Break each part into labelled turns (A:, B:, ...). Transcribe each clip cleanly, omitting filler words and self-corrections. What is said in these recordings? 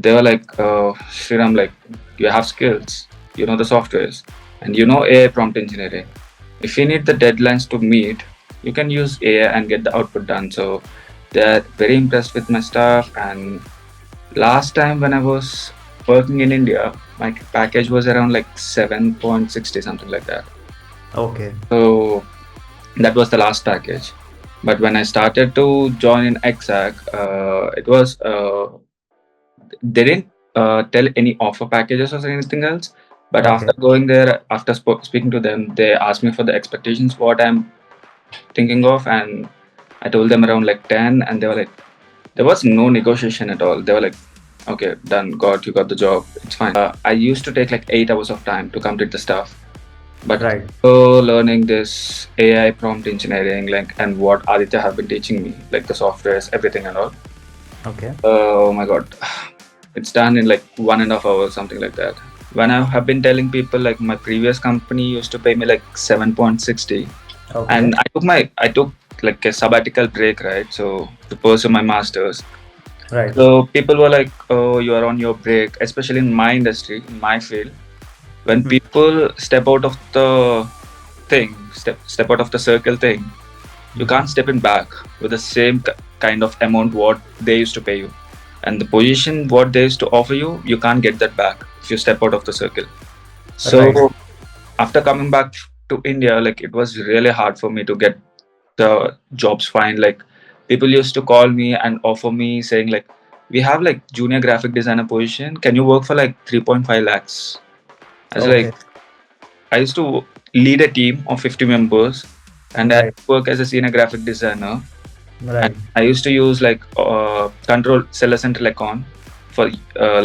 A: they were like, Sriram, like you have skills, you know the softwares, and you know AI prompt engineering. If you need the deadlines to meet, you can use AI and get the output done. So they're very impressed with my stuff. And last time when I was working in India, my package was around like 7.60, something like that.
B: Okay.
A: So that was the last package. But when I started to join in Exact, it was they didn't tell any offer packages or anything else. But
B: Okay.
A: after going there, after speaking to them, they asked me for the expectations, what I'm thinking of, and I told them around like 10, and they were like, there was no negotiation at all. They were like, okay, done, you got the job, it's fine. I used to take like 8 hours of time to complete the stuff, but
B: Right.
A: so learning this AI prompt engineering, like, and what Aditya have been teaching me, like the softwares, everything and all.
B: Okay.
A: Oh my god, it's done in like 1.5 hours, something like that. When I have been telling people, like my previous company used to pay me like 7.60,
B: Okay.
A: and I took like a sabbatical break, right? So to pursue my masters.
B: Right.
A: So people were like, "Oh, you are on your break," especially in my industry, in my field. When
B: Mhm.
A: people step out of the step out of the circle thing, you
B: Mhm.
A: can't step in back with the same kind of amount what they used to pay you, and the position what they used to offer you, you can't get that back if you step out of the circle. So
B: Right.
A: after coming back to India, like it was really hard for me to get the jobs fine. Like people used to call me and offer me saying like, we have like junior graphic designer position, can you work for like 3.5 lakhs? I was like,
B: Okay.
A: I used to lead a team of 50 members, and I
B: Right.
A: work as a senior graphic designer, and
B: Right.
A: I used to use like control seller central account for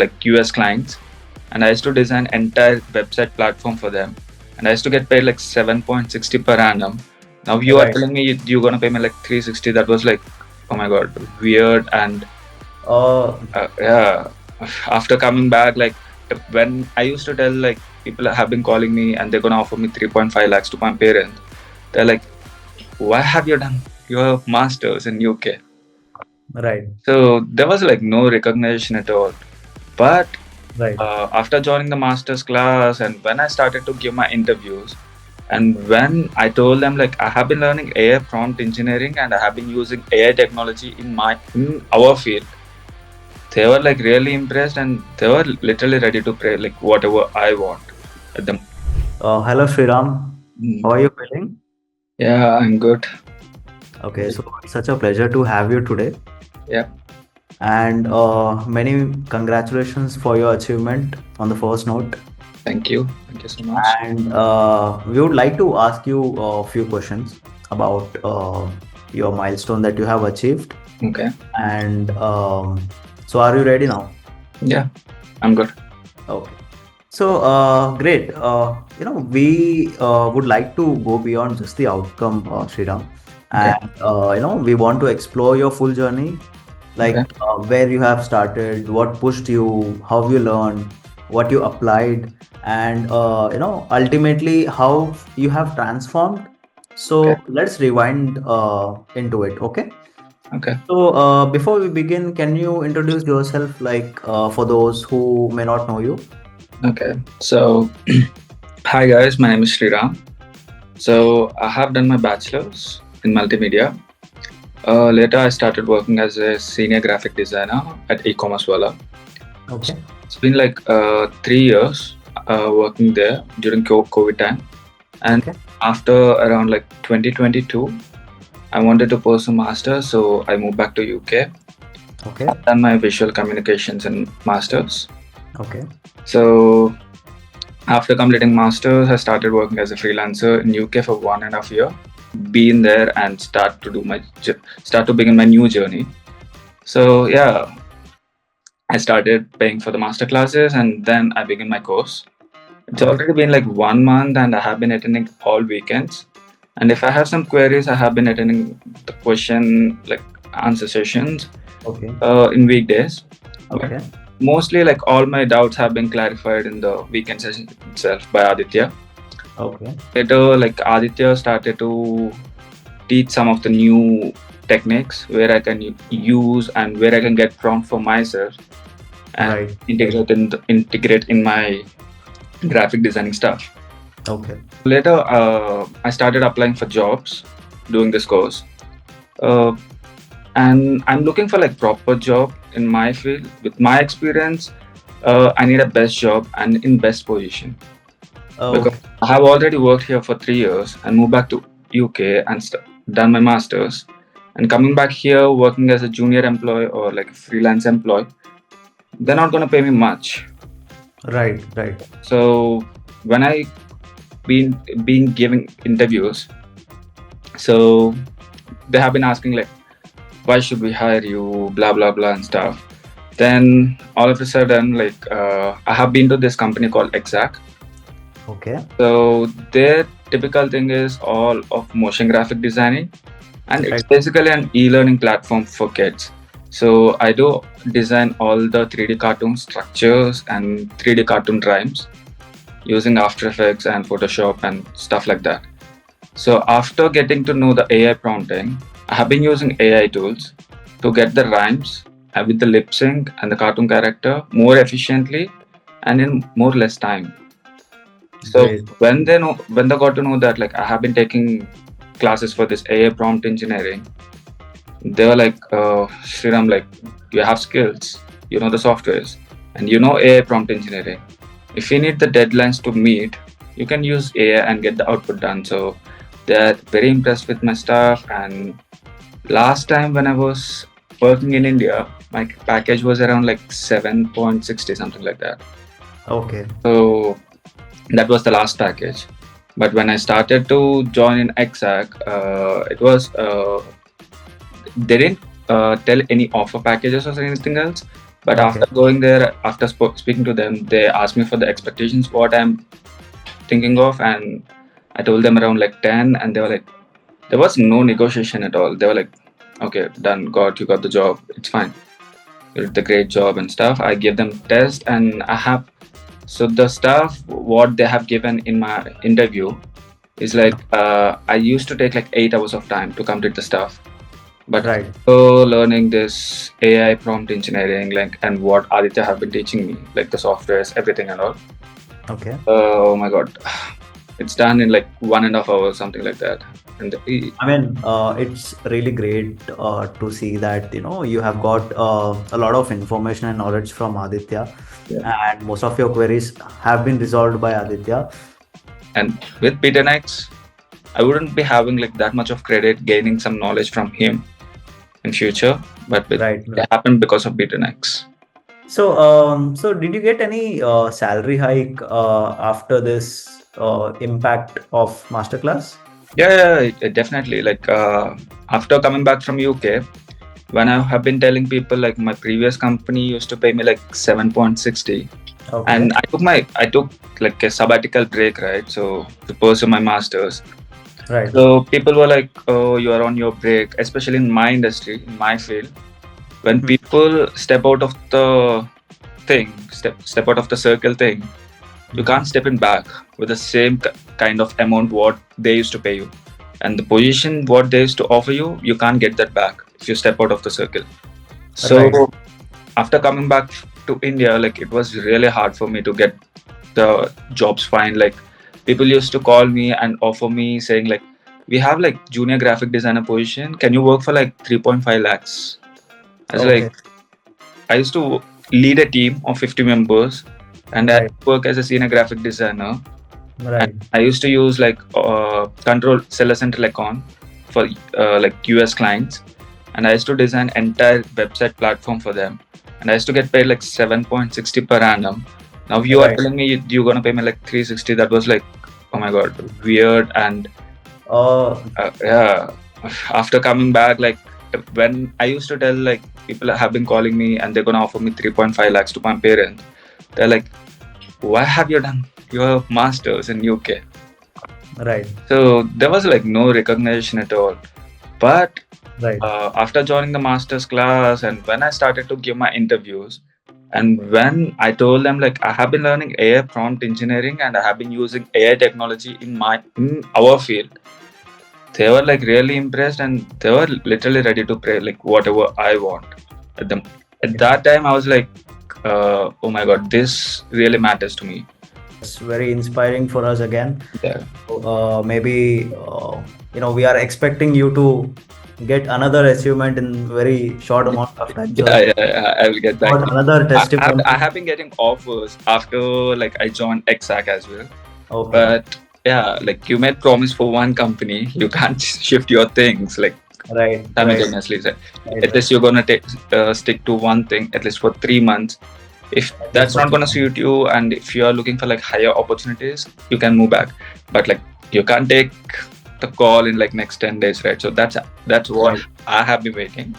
A: like US clients, and I used to design entire website platform for them, and I used to get paid like 7.60 per annum. Now you are
B: Right.
A: telling me you're gonna pay me like 360. That was like, oh my god, weird. And
B: Uh,
A: yeah, after coming back, like when I used to tell like people have been calling me and they're gonna offer me 3.5 lakhs to my parents, they're like, why have you done your masters in UK?
B: right.
A: So there was like no recognition at all. But
B: Right.
A: after joining the master's class and when I started to give my interviews, and when I told them like I have been learning AI prompt engineering and I have been using AI technology in our field, they were like really impressed and they were literally ready to pay like whatever I want at them.
B: Hello, Sriram. How
A: Mm.
B: are you feeling?
A: Yeah, I'm good.
B: Okay, so it's such a pleasure to have you today,
A: Yeah,
B: and many congratulations for your achievement on the first note.
A: thank you so much.
B: And we would like to ask you a few questions about your milestone that you have achieved.
A: Okay.
B: And so, are you ready now?
A: Yeah, I'm good.
B: Okay. So, great. We would like to go beyond just the outcome, Sriram.
A: Okay.
B: And, we want to explore your full journey,
A: Okay.
B: like where you have started, what pushed you, how you learned, what you applied, and, ultimately how you have transformed.
A: Okay.
B: So, let's rewind into it, okay?
A: Okay.
B: So, before we begin, can you introduce yourself, like for those who may not know you?
A: Okay. So, hi guys, my name is Sriram. So, I have done my bachelor's in multimedia. Later, I started working as a senior graphic designer at e-commerce Wala.
B: Okay.
A: It's been like 3 years working there during COVID time. And
B: Okay.
A: after around like 2022, I wanted to pursue master, so I moved back to UK.
B: Okay.
A: I've done my visual communications and masters.
B: Okay.
A: So after completing masters, I started working as a freelancer in UK for 1.5 year. Been there and start to begin my new journey. So yeah, I started paying for the master classes and then I began my course. It's
B: Okay.
A: already been like 1 month and I have been attending all weekends. And if I have some queries, I have been attending the question like answer sessions
B: Okay.
A: in weekdays. But
B: Okay.
A: mostly like all my doubts have been clarified in the weekend session itself by Aditya.
B: Okay.
A: Later, like Aditya started to teach some of the new techniques where I can use and where I can get prompt for myself. and
B: Right.
A: integrate in my graphic designing stuff.
B: Okay.
A: Later, I started applying for jobs doing this course, uh, and I'm looking for like proper job in my field. With my experience, I need a best job and in best position because
B: Okay.
A: I have already worked here for 3 years and moved back to UK and done my masters. And coming back here working as a junior employee or like a freelance employee, they're not gonna pay me much.
B: Right. Right.
A: So when I been giving interviews, so they have been asking like, why should we hire you, blah blah blah and stuff. Then all of a sudden, like I have been to this company called Exact.
B: Okay.
A: So their typical thing is all of motion graphic designing, and it's
B: Right.
A: basically an e-learning platform for kids. So I do design all the 3D cartoon structures and 3D cartoon rhymes using After Effects and Photoshop and stuff like that. So after getting to know the AI prompting, I have been using AI tools to get the rhymes with the lip sync and the cartoon character more efficiently and in more less time. So
B: Great.
A: when they got to know that like I have been taking classes for this AI prompt engineering, they were like, Sriram, like you have skills, you know the softwares, and you know AI prompt engineering. If you need the deadlines to meet, you can use AI and get the output done. So they're very impressed with my stuff. And last time when I was working in India, my package was around like 7.60, something like that.
B: Okay.
A: So that was the last package. But when I started to join in Exact, it was they didn't tell any offer packages or anything else. But
B: Okay.
A: after going there, after speaking to them, they asked me for the expectations, what I'm thinking of, and I told them around like 10, and they were like, there was no negotiation at all. They were like, okay, done, you got the job, it's fine, you did the great job and stuff. I gave them test, and I have so the stuff what they have given in my interview is like I used to take like 8 hours of time to complete the stuff. But
B: Right.
A: so learning this AI prompt engineering, like, and what Aditya have been teaching me, like the softwares, everything and all.
B: Okay.
A: Oh my god, it's done in like 1.5 hours, something like that. And
B: I mean, it's really great to see that you have got a lot of information and knowledge from Aditya,
A: yeah.
B: and most of your queries have been resolved by Aditya.
A: And with Be10x, I wouldn't be having like that much of credit gaining some knowledge from him in future, but
B: Right.
A: it happened because of Be10x.
B: So did you get any salary hike after this impact of Masterclass?
A: Yeah, definitely. Like after coming back from UK, when I have been telling people like my previous company used to pay me like 7.60,
B: Okay.
A: and I took like a sabbatical break, right? So to pursue my masters.
B: Right.
A: So people were like, "Oh, you are on your break," especially in my industry, in my field. When
B: Hmm.
A: people step out of the thing, step out of the circle thing, you can't step in back with the same kind of amount what they used to pay you, and the position what they used to offer you, you can't get that back if you step out of the circle. So
B: Right.
A: after coming back to India, like it was really hard for me to get the jobs fine. Like people used to call me and offer me saying like, we have like junior graphic designer position, can you work for like 3.5 lakhs? I was like,
B: Okay.
A: I used to lead a team of 50 members, and I
B: Right.
A: work as a senior graphic designer. And
B: Right.
A: I used to use like control seller central account for like US clients, and I used to design entire website platform for them, and I used to get paid like 7.60 per annum. Now you are
B: Right.
A: telling me you're gonna pay me like 360. That was like, oh my god, weird. And
B: Uh,
A: yeah, after coming back, like when I used to tell like people have been calling me and they're gonna offer me 3.5 lakhs to my parents, they're like, why have you done your masters in UK?
B: right.
A: So there was like no recognition at all. But
B: Right.
A: after joining the master's class and when I started to give my interviews, and when I told them like I have been learning AI prompt engineering and I have been using AI technology in our field, they were like really impressed and they were literally ready to pay like whatever I want. At them at that time, I was like, oh my god, this really matters to me.
B: It's very inspiring for us again.
A: Yeah.
B: Maybe we are expecting you to get another achievement in very short amount of time. So
A: I will get back
B: got
A: to you.
B: another testimony.
A: I have been getting offers after like I joined Exact as well.
B: Okay.
A: But yeah, like you made promise for one company, you can't shift your things like
B: Right.
A: simultaneously. So
B: Right.
A: at least you're gonna stick to one thing at least for 3 months. If
B: At least
A: that's
B: for
A: not
B: three
A: gonna
B: months.
A: suit you, and if you are looking for like higher opportunities, you can move back. But like you can't take the call in like next 10 days, right? So that's what
B: Right.
A: I have been waiting.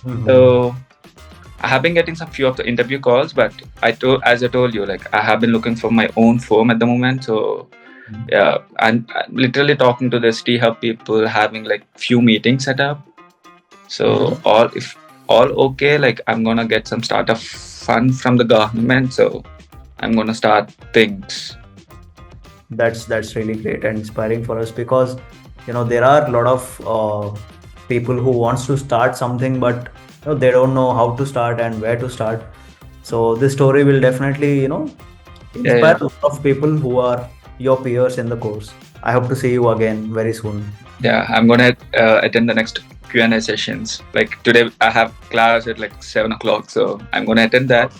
B: Mhm.
A: So I have been getting some few of the interview calls, but as I told you, like I have been looking for my own firm at the moment. So yeah, I'm literally talking to the T Hub people, having like few meetings set up. So
B: Mhm.
A: if all okay, like I'm gonna get some startup fund from the government. So I'm gonna start things.
B: That's really great and inspiring for us, because there are a lot of people who wants to start something, but they don't know how to start and where to start. So this story will definitely
A: Yeah,
B: inspire
A: yeah,
B: a lot of people who are your peers in the course. I hope to see you again very soon.
A: yeah. I'm gonna attend the next Q&A sessions. Like today, I have class at like 7 o'clock, so I'm gonna attend that.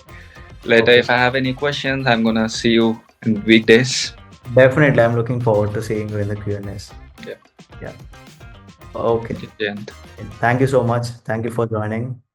A: Later,
B: Okay.
A: if I have any questions, I'm gonna see you in weekdays.
B: Definitely, I'm looking forward to seeing you in the Q&As.
A: Yeah,
B: Yeah. Okay.
A: Jayant.
B: Thank you so much. Thank you for joining.